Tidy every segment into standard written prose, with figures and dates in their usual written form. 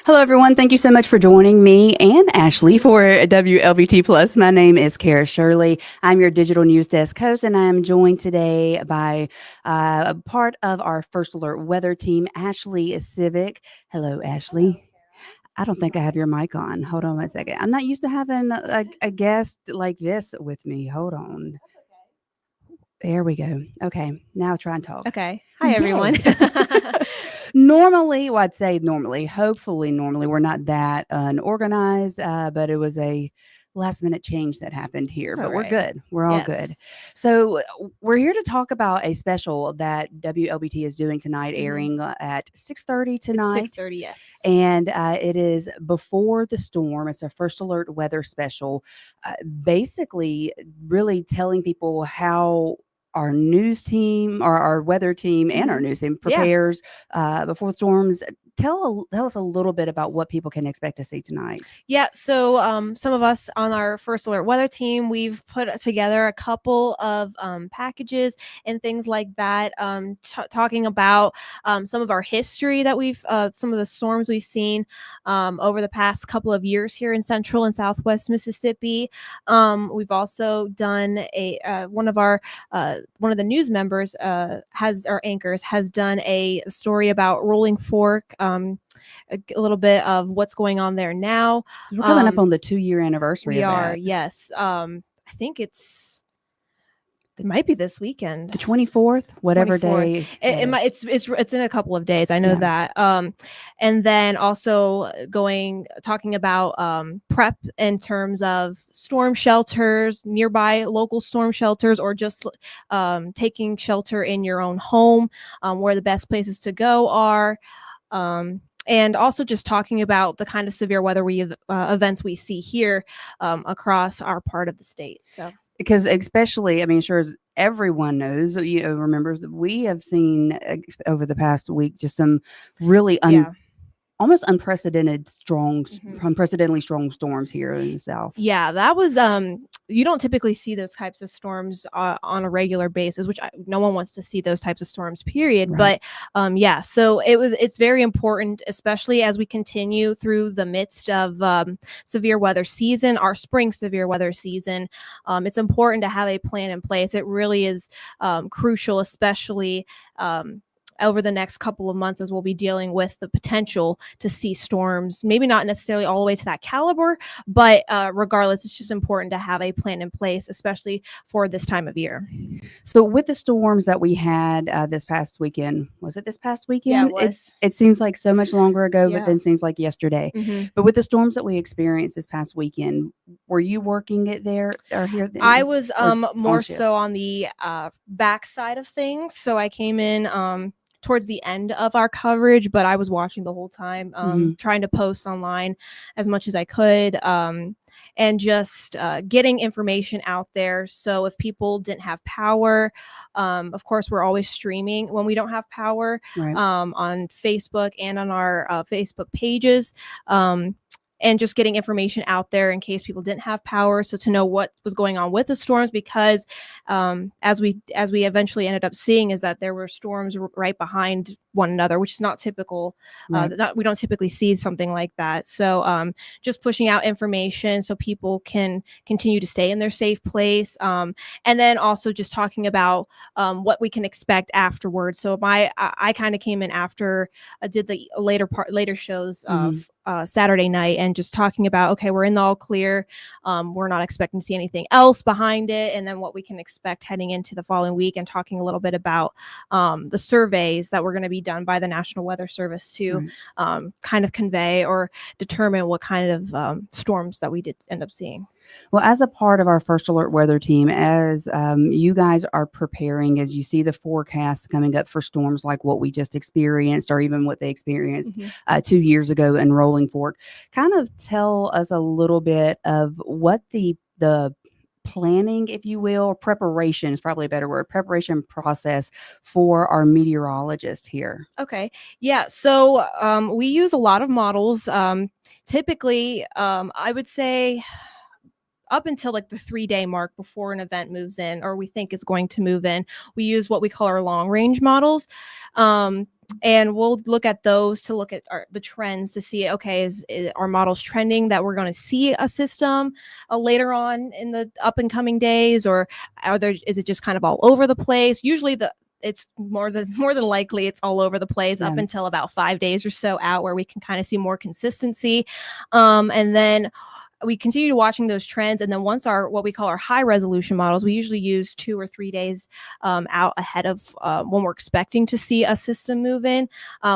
Hello, everyone. Thank you so much for joining me and Ashley for WLBT Plus. My name is Kara Shirley. I'm your digital news desk host, and I am joined today by a part of our First Alert weather team, Ashley Civic. Hello, Ashley. I don't think I have your mic on. Hold on one second. I'm not used to having a guest like this with me. Hold on. There we go. Okay, now try and talk. Okay. Hi, everyone. Normally, well, I'd say hopefully normally, we're not that unorganized, but it was a last minute change that happened here, but we're good. We're all good. So we're here to talk about a special that WLBT is doing tonight, airing at 6:30 tonight. It's 6:30, yes. And it is Before the Storm. It's a First Alert weather special, basically really telling people how our news team, or our weather team, and our news team prepares before storms. Tell us a little bit about what people can expect to see tonight. Yeah, so some of us on our First Alert weather team, we've put together a couple of packages and things like that, talking about some of our history that some of the storms we've seen over the past couple of years here in Central and Southwest Mississippi. We've also done one of the news members anchors has done a story about Rolling Fork. A little bit of what's going on there now. We're coming up on the 2-year anniversary. We are, yes. I think it might be this weekend, the 24th, whatever 24th. day. It's in a couple of days. I know that. And then also talking about prep in terms of storm shelters, nearby local storm shelters, or just taking shelter in your own home, where the best places to go are. And also just talking about the kind of severe weather events we see here across our part of the state. So, because especially, I mean, sure as everyone knows, remembers, we have seen over the past week just some really almost unprecedentedly strong storms here in the South. Yeah, that was you don't typically see those types of storms on a regular basis, which no one wants to see those types of storms, period. Right. But so it's very important, especially as we continue through the midst of severe weather season, our spring severe weather season. It's important to have a plan in place. It really is crucial, especially over the next couple of months, as we'll be dealing with the potential to see storms, maybe not necessarily all the way to that caliber, but regardless, it's just important to have a plan in place, especially for this time of year. So with the storms that we had this past weekend, was it this past weekend? Yeah, it was. It seems like so much longer ago, but then seems like yesterday. But with the storms that we experienced this past weekend, were you working it there or here? I was more so on the back side of things. So I came in towards the end of our coverage, but I was watching the whole time, trying to post online as much as I could, and just getting information out there. So if people didn't have power, of course, we're always streaming when we don't have power, on Facebook and on our Facebook pages. And just getting information out there in case people didn't have power. So to know what was going on with the storms, because as we eventually ended up seeing, is that there were storms right behind one another, which is not typical. We don't typically see something like that. So just pushing out information so people can continue to stay in their safe place. And then also just talking about what we can expect afterwards. So I kind of came in after, did the later shows of Saturday night and just talking about, okay, we're in the all clear. We're not expecting to see anything else behind it. And then what we can expect heading into the following week, and talking a little bit about the surveys that were going to be done by the National Weather Service to kind of convey or determine what kind of storms that we did end up seeing. Well, as a part of our First Alert Weather team, as you guys are preparing, as you see the forecast coming up for storms like what we just experienced, or even what they experienced 2 years ago in Rolling Fork, kind of tell us a little bit of what the planning, if you will, or preparation is probably a better word, preparation process for our meteorologists here. Okay. Yeah. So we use a lot of models. Typically, I would say up until like the 3-day mark before an event moves in, or we think is going to move in, we use what we call our long range models. And we'll look at those to look at the trends to see, okay, is our models trending that we're going to see a system later on in the up and coming days, or is it just kind of all over the place? Usually it's more than likely it's all over the place up until about 5 days or so out, where we can kind of see more consistency. And then we continue watching those trends. And then once what we call our high resolution models, we usually use 2 or 3 days out ahead of when we're expecting to see a system move in.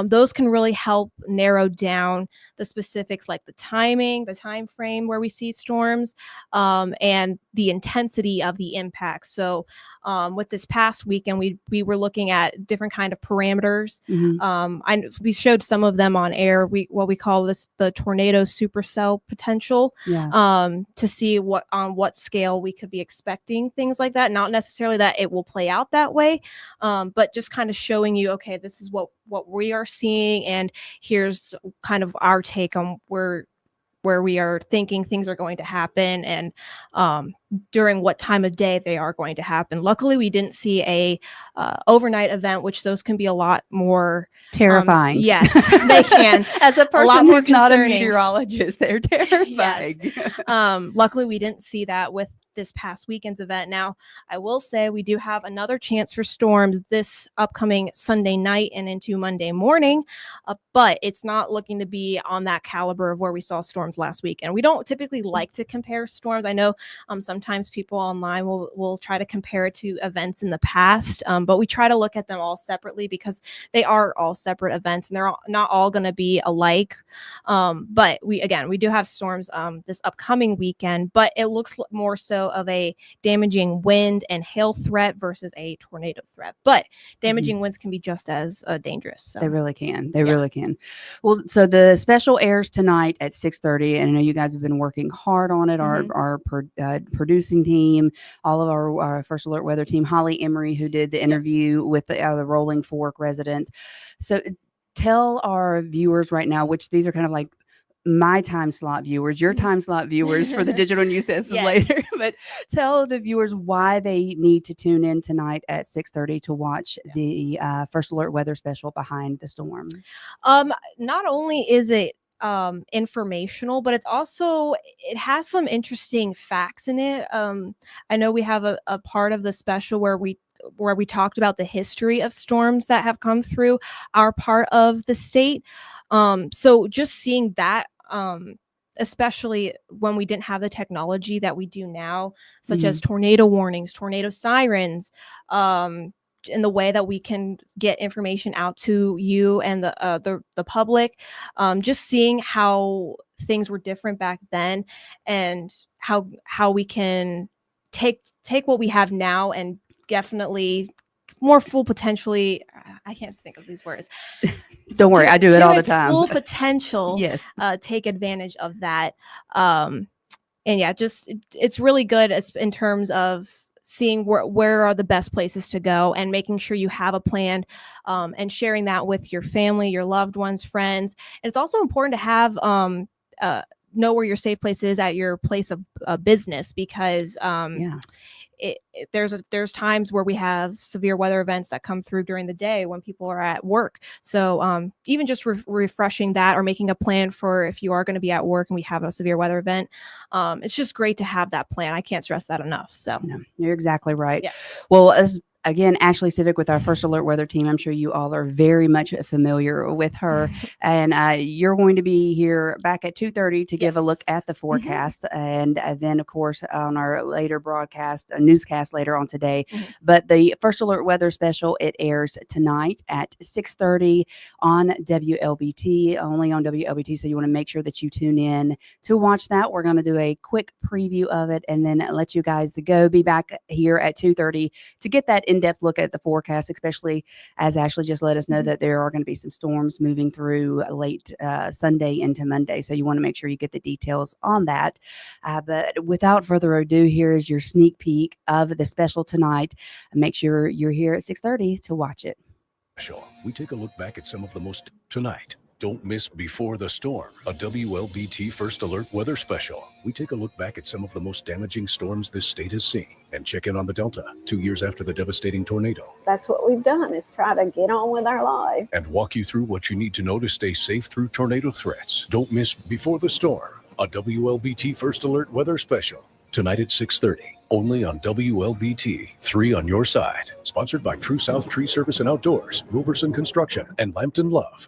Those can really help narrow down the specifics, like the timing, the time frame where we see storms, and the intensity of the impact. So with this past weekend, we were looking at different kind of parameters. We showed some of them on air. What we call the tornado supercell potential. To see what scale we could be expecting things like that. Not necessarily that it will play out that way, but just kind of showing you, okay, this is what we are seeing, and here's kind of our take on where we are thinking things are going to happen, and during what time of day they are going to happen. Luckily, we didn't see a overnight event, which those can be a lot more terrifying. Yes, they can. As a person who's not a meteorologist, they're terrifying. Yes. Luckily, we didn't see that with this past weekend's event. Now, I will say we do have another chance for storms this upcoming Sunday night and into Monday morning, but it's not looking to be on that caliber of where we saw storms last week. And we don't typically like to compare storms. I know sometimes people online will try to compare it to events in the past, but we try to look at them all separately, because they are all separate events and they're not all going to be alike. But we do have storms this upcoming weekend, but it looks more so of a damaging wind and hail threat versus a tornado threat. But damaging winds can be just as dangerous. So. They really can. They really can. Well, so the special airs tonight at 6:30, and I know you guys have been working hard on it. Our producing team, all of our First Alert Weather team, Holly Emery, who did the interview with the Rolling Fork residents. So tell our viewers right now, which these are kind of like my time slot viewers, your time slot viewers for the digital news desk later, but tell the viewers why they need to tune in tonight at 6:30 to watch the First Alert Weather special Behind the Storm. Not only is it informational, but it has some interesting facts in it. I know we have a part of the special where we talked about the history of storms that have come through our part of the state. So just seeing that, especially when we didn't have the technology that we do now, such as tornado warnings, tornado sirens, in the way that we can get information out to you and the public, just seeing how things were different back then, and how we can take what we have now and definitely more full potentially. I can't think of these words. Don't worry, I do it all the time. Full potential. Yes. Take advantage of that. And yeah, just it's really good in terms of seeing where are the best places to go and making sure you have a plan, and sharing that with your family, your loved ones, friends. And it's also important to have know where your safe place is at your place of business, because there's times where we have severe weather events that come through during the day when people are at work. So even just refreshing that, or making a plan for if you are going to be at work and we have a severe weather event, it's just great to have that plan. I can't stress that enough. So no, you're exactly right. Yeah. Well, again, Ashley Civic with our First Alert Weather team. I'm sure you all are very much familiar with her. And you're going to be here back at 2:30 to give a look at the forecast. And then, of course, on our later broadcast, a newscast later on today. But the First Alert Weather Special, it airs tonight at 6:30 on WLBT, only on WLBT. So you want to make sure that you tune in to watch that. We're going to do a quick preview of it and then let you guys go. Be back here at 2:30 to get that in-depth look at the forecast, especially as Ashley just let us know that there are going to be some storms moving through late Sunday into Monday. So you want to make sure you get the details on that. But without further ado, here is your sneak peek of the special tonight. Make sure you're here at 6:30 to watch it. We take a look back at some of the most tonight. Don't miss Before the Storm, a WLBT First Alert weather special. We take a look back at some of the most damaging storms this state has seen and check in on the Delta 2 years after the devastating tornado. That's what we've done, is try to get on with our life. And walk you through what you need to know to stay safe through tornado threats. Don't miss Before the Storm, a WLBT First Alert weather special. Tonight at 6:30, only on WLBT, 3 on your side. Sponsored by True South Tree Service and Outdoors, Wilburson Construction, and Lambton Love.